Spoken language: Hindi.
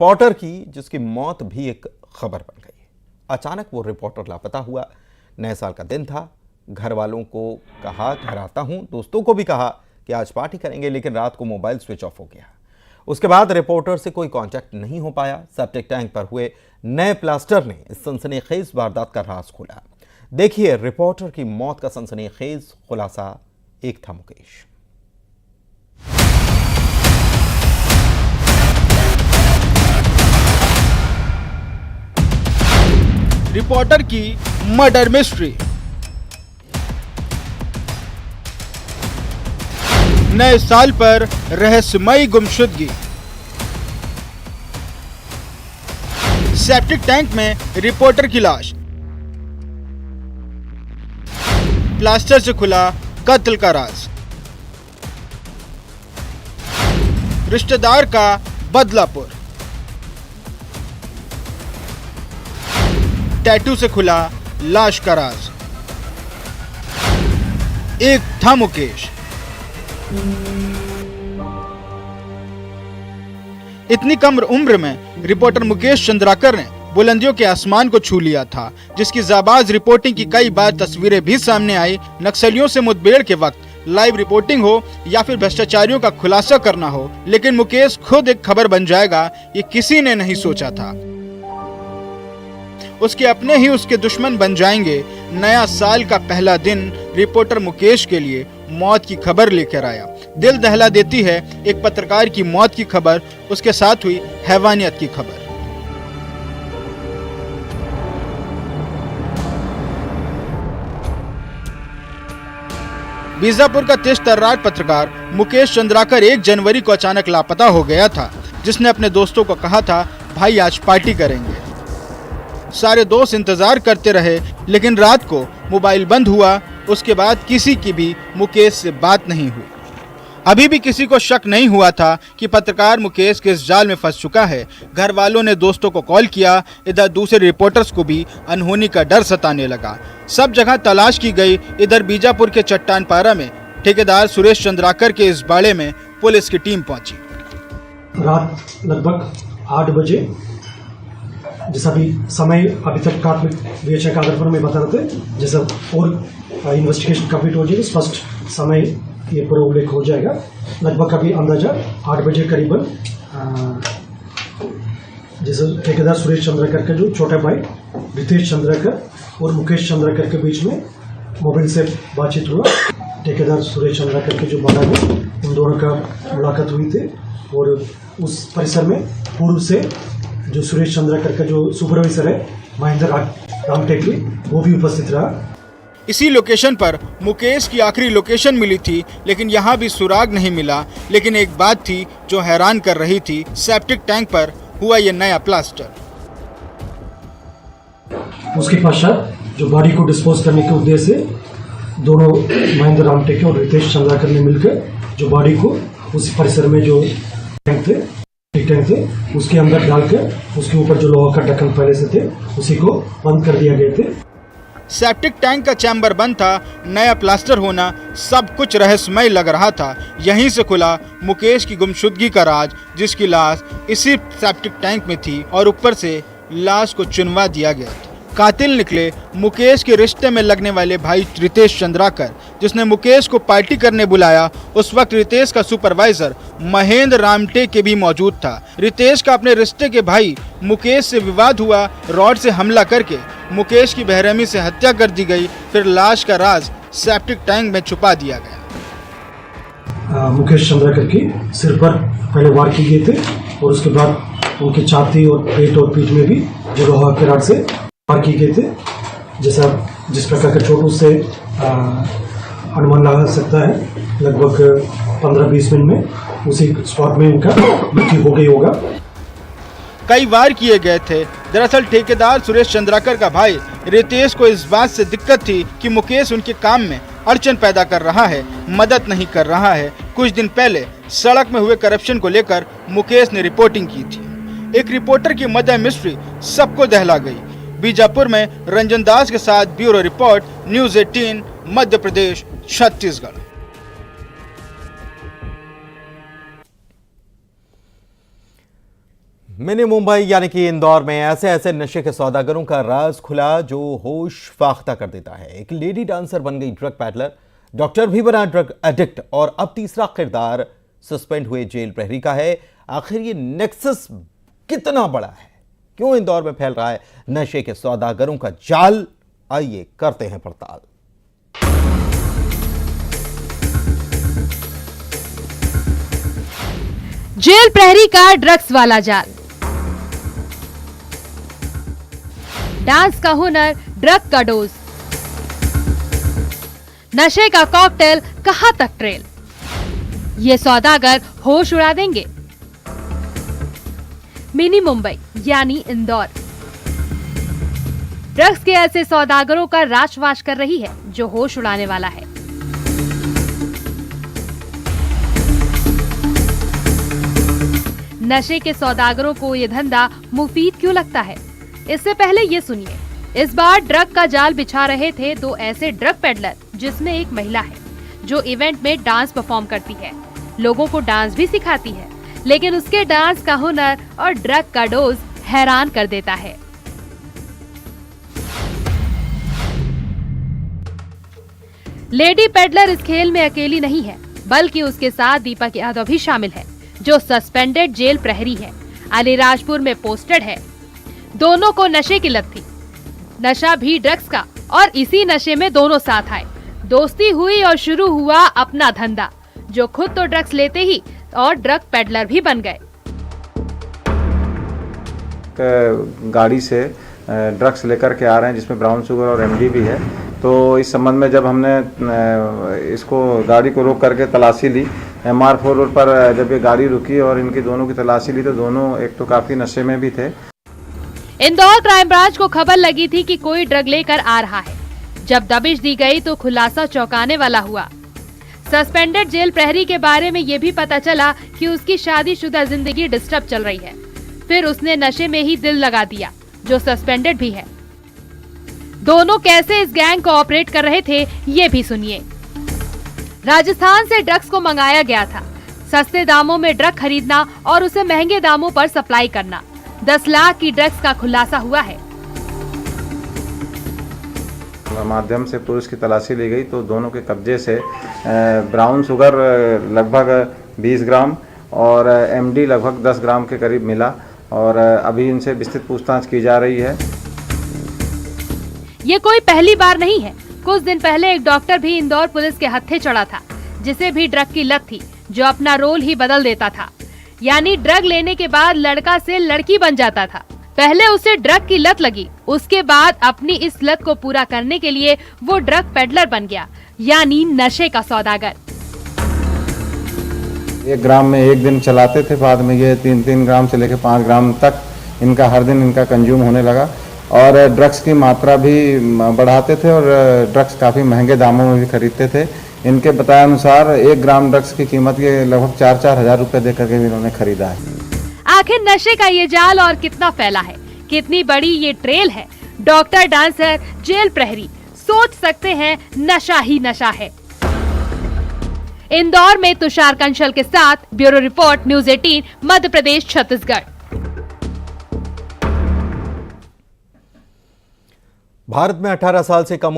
रिपोर्टर की जिसकी मौत भी एक खबर बन गई। अचानक वो रिपोर्टर लापता हुआ। नए साल का दिन था। घर वालों को कहा घर आता हूं, दोस्तों को भी कहा कि आज पार्टी करेंगे, लेकिन रात को मोबाइल स्विच ऑफ हो गया। उसके बाद रिपोर्टर से कोई कांटेक्ट नहीं हो पाया। सेप्टिक टैंक पर हुए नए प्लास्टर ने इस सनसनीखेज वारदात का राज खोला। देखिए रिपोर्टर की मौत का सनसनीखेज खुलासा। एक था मुकेश। रिपोर्टर की मर्डर मिस्ट्री। नए साल पर रहस्यमयी गुमशुदगी। सेप्टिक टैंक में रिपोर्टर की लाश। प्लास्टर से खुला कत्ल का राज। रिश्तेदार का बदलापुर। टैटू से खुला लाश का राज। एक था मुकेश। इतनी कम उम्र में रिपोर्टर मुकेश चंद्राकर ने बुलंदियों के आसमान को छू लिया था, जिसकी जाबाज रिपोर्टिंग की कई बार तस्वीरें भी सामने आई। नक्सलियों से मुठभेड़ के वक्त लाइव रिपोर्टिंग हो या फिर भ्रष्टाचारियों का खुलासा करना हो, लेकिन मुकेश खुद एक खबर बन जाएगा, ये किसी ने नहीं सोचा था। उसके अपने ही उसके दुश्मन बन जाएंगे। नया साल का पहला दिन रिपोर्टर मुकेश के लिए मौत की खबर लेकर आया। दिल दहला देती है एक पत्रकार की मौत की खबर, उसके साथ हुई हैवानियत की खबर। बीजापुर का तेज तर्रार पत्रकार मुकेश चंद्राकर 1 जनवरी को अचानक लापता हो गया था, जिसने अपने दोस्तों को कहा था भाई आज पार्टी करेंगे। सारे दोस्त इंतजार करते रहे, लेकिन रात को मोबाइल बंद हुआ। उसके बाद किसी की भी मुकेश से बात नहीं हुई। अभी भी किसी को शक नहीं हुआ था कि पत्रकार मुकेश किस जाल में फंस चुका है। घर वालों ने दोस्तों को कॉल किया। इधर दूसरे रिपोर्टर्स को भी अनहोनी का डर सताने लगा। सब जगह तलाश की गई। इधर बीजापुर के चट्टानपारा में ठेकेदार सुरेश चंद्राकर के इस बाड़े में पुलिस की टीम पहुंची। रात लगभग 8 बजे, जैसा भी समय अभी तक प्राथमिक विवेचना के आधार पर मैं बता रहे थे, जैसा और इन्वेस्टिगेशन कंप्लीट हो जाएगी स्पष्ट समय ये पूरा उल्लेख हो जाएगा। लगभग अभी अंदाजा 8 बजे करीबन जैसे ठेकेदार सुरेश चंद्राकर का जो छोटा भाई रितेश चंद्राकर और मुकेश चंद्राकर के बीच में मोबाइल से बातचीत हुआ। ठेकेदार सुरेश चंद्राकर के जो बड़ा है उन दोनों का मुलाकात हुई थी और उस परिसर में पूर्व से जो सुरेश चंद्राकर का जो सुपरवाइजर है महेंद्र रामटेके, वो भी उपस्थित रहा। इसी लोकेशन पर मुकेश की आखिरी लोकेशन मिली थी, लेकिन यहाँ भी सुराग नहीं मिला। लेकिन एक बात थी जो हैरान कर रही थी, सेप्टिक टैंक पर हुआ ये नया प्लास्टर। उसके पश्चात जो बॉडी को डिस्पोज करने के उद्देश्य से दोनों महेंद्र रामटेके और रितेश चंद्राकर ने मिलकर जो बॉडी को उसी परिसर में जो टैंक थे उसके अंदर डालकर उसके ऊपर जो लोहा का ढक्कन पहले से थे उसी को बंद कर दिया गए थे। सेप्टिक टैंक का चैम्बर बंद था। नया प्लास्टर होना सब कुछ रहस्यमय लग रहा था। यहीं से खुला मुकेश की गुमशुदगी का राज, जिसकी लाश इसी सेप्टिक टैंक में थी और ऊपर से लाश को चुनवा दिया गया था। कातिल निकले मुकेश के रिश्ते में लगने वाले भाई रितेश चंद्राकर, जिसने मुकेश को पार्टी करने बुलाया। उस वक्त रितेश का सुपरवाइजर महेंद्र रामटेके भी मौजूद था। रितेश का अपने रिश्ते के भाई मुकेश से विवाद हुआ। रॉड से हमला करके मुकेश की बेरहमी से हत्या कर दी गई। फिर लाश का राज सेप्टिक टैंक में छुपा दिया गया। मुकेश चंद्राकर की सिर पर पहले वार किए गए थे और उसके बाद उनकी छाती और पेट और पीठ में भी जो लोहा के रॉड से वार किए गए थे। जैसा जिस प्रकार के चोट उससे अनुमान लगा सकता है, लगभग 15-20 मिनट में उसी स्पॉट में उनका मृत्यु हो गई होगा। कई वार किए गए थे। दरअसल ठेकेदार सुरेश चंद्राकर का भाई रितेश को इस बात से दिक्कत थी कि मुकेश उनके काम में अड़चन पैदा कर रहा है, मदद नहीं कर रहा है। कुछ दिन पहले सड़क में हुए करप्शन को लेकर मुकेश ने रिपोर्टिंग की थी। एक रिपोर्टर की मर्डर मिस्ट्री सबको दहला गई। बीजापुर में रंजन दास के साथ bureau report, news 18, Madhya Pradesh, Chhattisgarh. Mini Mumbai यानी कि इंदौर में ऐसे ऐसे नशे के सौदागरों का राज खुला जो होश फाख्ता कर देता है। एक लेडी डांसर बन गई ड्रग पैडलर, डॉक्टर भी बना ड्रग एडिक्ट, और अब तीसरा किरदार सस्पेंड हुए जेल प्रहरी का है। आखिर ये नेक्सस कितना बड़ा है? क्यों इंदौर में फैल रहा है नशे के सौदागरों का जाल? आइए करते हैं पड़ताल। जेल प्रहरी का ड्रग्स वाला जाल, डांस का हुनर, ड्रग का डोज, नशे का कॉकटेल, कहां तक ट्रेल। ये सौदागर होश उड़ा देंगे। मिनी मुंबई यानी इंदौर ड्रग्स के ऐसे सौदागरों का राजवास कर रही है जो होश उड़ाने वाला है। नशे के सौदागरों को ये धंधा मुफीद क्यों लगता है? इससे पहले ये सुनिए, इस बार ड्रग का जाल बिछा रहे थे दो ऐसे ड्रग पेडलर, जिसमें एक महिला है जो इवेंट में डांस परफॉर्म करती है, लोगों को डांस भी सिखाती है, लेकिन उसके डांस का हुनर और ड्रग का डोज हैरान कर देता है। लेडी पेडलर इस खेल में अकेली नहीं है, बल्कि उसके साथ दीपक यादव भी शामिल है, जो सस्पेंडेड जेल प्रहरी है, अलीराजपुर में पोस्टेड है। दोनों को नशे की लत थी, नशा भी ड्रग्स का, और इसी नशे में दोनों साथ आए, दोस्ती हुई और शुरू हुआ अपना धंधा, जो खुद तो ड्रग्स लेते ही और ड्रग पेडलर भी बन गए। गाड़ी से ड्रग्स लेकर के आ रहे हैं, जिसमें ब्राउन शुगर और एमडी भी है। तो इस संबंध में जब हमने इसको गाड़ी को रोक करके तलाशी ली, MR4 रोड पर जब ये गाड़ी रुकी और इनकी दोनों की तलाशी ली, तो दोनों एक तो काफी नशे में भी थे। इंदौर क्राइम ब्रांच को खबर लगी थी कि कोई ड्रग लेकर आ रहा है। जब दबिश दी गई तो खुलासा चौंकाने वाला हुआ। सस्पेंडेड जेल प्रहरी के बारे में ये भी पता चला कि उसकी शादीशुदा जिंदगी डिस्टर्ब चल रही है। फिर उसने नशे में ही दिल लगा दिया, जो सस्पेंडेड भी है। दोनों कैसे इस गैंग को ऑपरेट कर रहे थे, ये भी सुनिए। राजस्थान से ड्रग्स को मंगाया गया था। सस्ते दामों में ड्रग खरीदना और उसे महंगे दामों पर सप्लाई करना। 10 लाख की ड्रग्स का खुलासा हुआ है। माध्यम से पुलिस की तलाशी ली गई तो दोनों के कब्जे से ब्राउन शुगर लगभग 20 ग्राम और एमडी लगभग 10 ग्राम के करीब मिला, और अभी इनसे विस्तृत पूछताछ की जा रही है। ये कोई पहली बार नहीं है। कुछ दिन पहले एक डॉक्टर भी इंदौर पुलिस के हत्थे चढ़ा था, जिसे भी ड्रग की लत थी, जो अपना रोल ही बदल देता था। यानी ड्रग लेने के बाद लड़का से लड़की बन जाता था। पहले उसे ड्रग की लत लगी, उसके बाद अपनी इस लत को पूरा करने के लिए वो ड्रग पेडलर बन गया, यानी नशे का सौदागर। 1 ग्राम में एक दिन चलाते थे, बाद में ये 3-3 ग्राम से लेकर 5 ग्राम तक इनका हर दिन इनका कंज्यूम होने लगा, और ड्रग्स की मात्रा भी बढ़ाते थे और ड्रग्स काफ़ी महंगे दामों में भी खरीदते थे। इनके बताए अनुसार 1 ग्राम ड्रग्स की कीमत के लगभग 4-4 हज़ार रुपये देकर के भी इन्होंने खरीदा है। आखिर नशे का ये जाल और कितना फैला है, कितनी बड़ी ये ट्रेल है? डॉक्टर, डांसर, जेल प्रहरी, सोच सकते हैं नशा ही नशा है। इंदौर में तुषार कंशल के साथ bureau report, news 18, Madhya Pradesh, Chhattisgarh. Bharat में 18 साल से कम